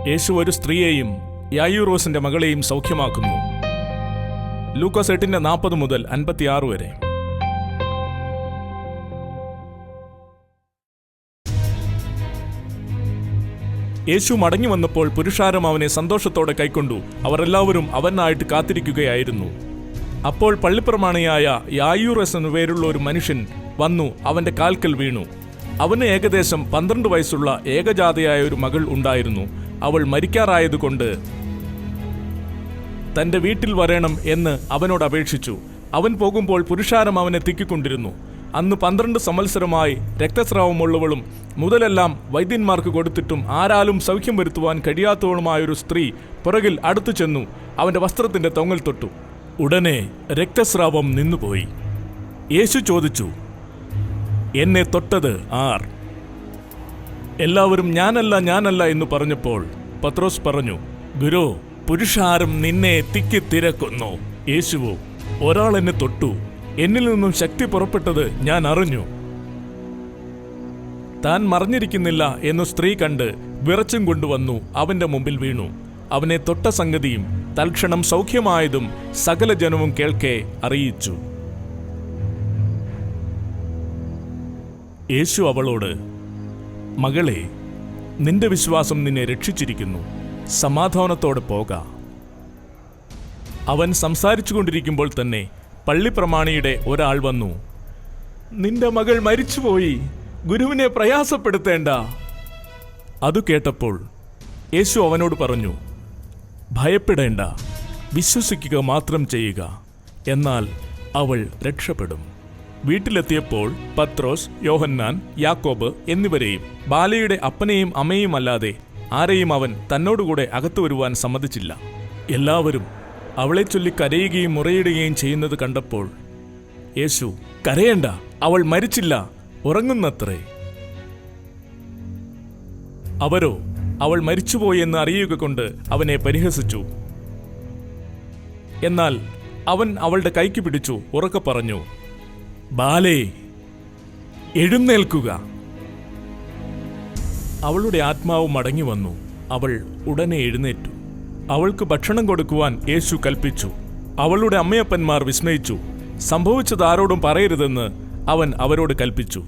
യേശു ഒരു സ്ത്രീയെയും യായൂറോസിന്റെ മകളെയും സൗഖ്യമാക്കുന്നു. ലൂക്കോസ് 8:40 മുതൽ 56 വരെ. യേശു മടങ്ങി വന്നപ്പോൾ പുരുഷാരം അവനെ സന്തോഷത്തോടെ കൈക്കൊണ്ടു. അവർ എല്ലാവരും അവനായിട്ട് കാത്തിരിക്കുകയായിരുന്നു. അപ്പോൾ പള്ളിപ്രമാണിയായ യായൂറസ് എന്നു പേരുള്ള ഒരു മനുഷ്യൻ വന്നു അവന്റെ കാൽക്കൽ വീണു. അവന് ഏകദേശം 12 വയസ്സുള്ള ഏകജാതയായ ഒരു മകൾ ഉണ്ടായിരുന്നു. അവൾ മരിക്കാറായതുകൊണ്ട് തന്റെ വീട്ടിൽ വരണം എന്ന് അവനോട് അപേക്ഷിച്ചു. അവൻ പോകുമ്പോൾ പുരുഷാരം അവനെ തിക്കിക്കൊണ്ടിരുന്നു. അന്ന് 12 സംവത്സരമായി രക്തസ്രാവമുള്ളവളും മുതലെല്ലാം വൈദ്യന്മാർക്ക് കൊടുത്തിട്ടും ആരാലും സൗഖ്യം വരുത്തുവാൻ കഴിയാത്തവളുമായൊരു സ്ത്രീ പുറകിൽ അടുത്തു ചെന്നു അവന്റെ വസ്ത്രത്തിന്റെ തൊങ്ങൽ തൊട്ടു. ഉടനെ രക്തസ്രാവം നിന്നുപോയി. യേശു ചോദിച്ചു, എന്നെ തൊട്ടത് ആർ? എല്ലാവരും ഞാനല്ല എന്ന് പറഞ്ഞപ്പോൾ പത്രോസ് പറഞ്ഞു, ഗുരു, പുരുഷാരം നിന്നെ തിക്കിത്തിരക്കുന്നു. യേശുവോ, ഒരാൾ എന്നെ തൊട്ടു, എന്നിൽ നിന്നും ശക്തി പുറപ്പെട്ടത് ഞാൻ അറിഞ്ഞു. താൻ മറിഞ്ഞിരിക്കുന്നില്ല എന്നു സ്ത്രീ കണ്ട് വിറച്ചും കൊണ്ടുവന്നു അവന്റെ മുമ്പിൽ വീണു. അവനെ തൊട്ട സംഗതിയും തൽക്ഷണം സൗഖ്യമായതും സകല ജനവും കേൾക്കെ അറിയിച്ചു. യേശു അവളോട്, മകളെ, നിന്റെ വിശ്വാസം നിന്നെ രക്ഷിച്ചിരിക്കുന്നു, സമാധാനത്തോടെ പോക. അവൻ സംസാരിച്ചു കൊണ്ടിരിക്കുമ്പോൾ തന്നെ പള്ളിപ്രമാണിയുടെ ഒരാൾ വന്നു, നിന്റെ മകൾ മരിച്ചുപോയി, ഗുരുവിനെ പ്രയാസപ്പെടുത്തേണ്ട. അതു കേട്ടപ്പോൾ യേശു അവനോട് പറഞ്ഞു, ഭയപ്പെടേണ്ട, വിശ്വസിക്കുക മാത്രം ചെയ്യുക, എന്നാൽ അവൾ രക്ഷപ്പെടും. വീട്ടിലെത്തിയപ്പോൾ പത്രോസ്, യോഹന്നാൻ, യാക്കോബ് എന്നിവരെയും ബാലയുടെ അപ്പനെയും അമ്മയും അല്ലാതെ ആരെയും അവൻ തന്നോടുകൂടെ അകത്തു വരുവാൻ സമ്മതിച്ചില്ല. എല്ലാവരും അവളെ ചൊല്ലി കരയുകയും മുറയിടുകയും ചെയ്യുന്നത് കണ്ടപ്പോൾ യേശു, കരയേണ്ട, അവൾ മരിച്ചില്ല, ഉറങ്ങുന്നത്രേ. അവരോ അവൾ മരിച്ചുപോയെന്ന് അറിയുക കൊണ്ട് അവനെ പരിഹസിച്ചു. എന്നാൽ അവൻ അവളുടെ കൈക്ക് പിടിച്ചു ഉറക്കെ പറഞ്ഞു, ബാലേ, എഴുന്നേൽക്കുക. അവളുടെ ആത്മാവ് മടങ്ങി വന്നു. അവൾ ഉടനെ എഴുന്നേറ്റു. അവൾക്ക് ഭക്ഷണം കൊടുക്കുവാൻ യേശു കൽപ്പിച്ചു. അവളുടെ അമ്മയപ്പന്മാർ വിസ്മയിച്ചു. സംഭവിച്ചത് ആരോടും പറയരുതെന്ന് അവൻ അവരോട് കൽപ്പിച്ചു.